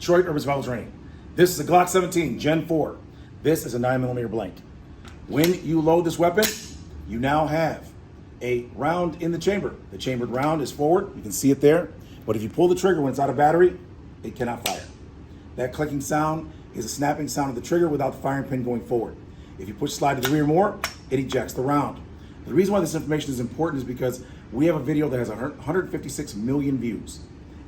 Detroit Urban Survival Training. This is a Glock 17 Gen 4. This is a 9mm blank. When you load this weapon, you now have a round in the chamber. The chambered round is forward. You can see it there. But if you pull the trigger when it's out of battery, it cannot fire. That clicking sound is a snapping sound of the trigger without the firing pin going forward. If you push slide to the rear more, it ejects the round. The reason why this information is important is because we have a video that has 156 million views.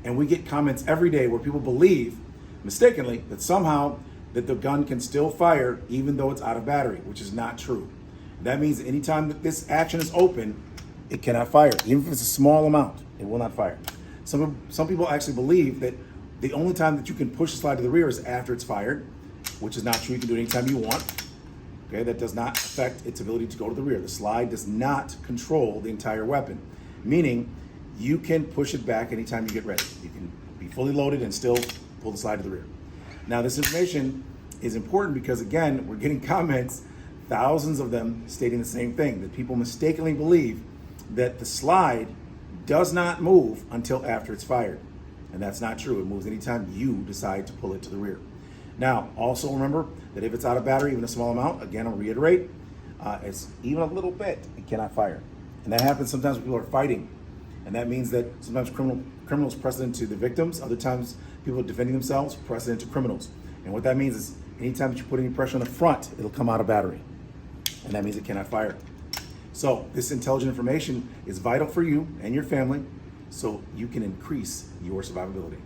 And we get comments every day where people believe, mistakenly, that somehow that the gun can still fire even though it's out of battery, which is not true. That means anytime that this action is open, it cannot fire. Even if it's a small amount, it will not fire. Some people actually believe that the only time that you can push the slide to the rear is after it's fired, which is not true. You can do it anytime you want. Okay, that does not affect its ability to go to the rear. The slide does not control the entire weapon, meaning you can push it back anytime you get ready. You can be fully loaded and still pull the slide to the rear. Now, this information is important because, again, we're getting comments, thousands of them, stating the same thing, that people mistakenly believe that the slide does not move until after it's fired. And that's not true. It moves anytime you decide to pull it to the rear. Now, also remember that if it's out of battery, even a small amount, again, I'll reiterate, it's even a little bit, it cannot fire. And that happens sometimes when people are fighting. And that means that sometimes criminals precedent to the victims, other times people defending themselves precedent to criminals. And what that means is anytime that you put any pressure on the front, it'll come out of battery. And that means it cannot fire. So this intelligent information is vital for you and your family so you can increase your survivability.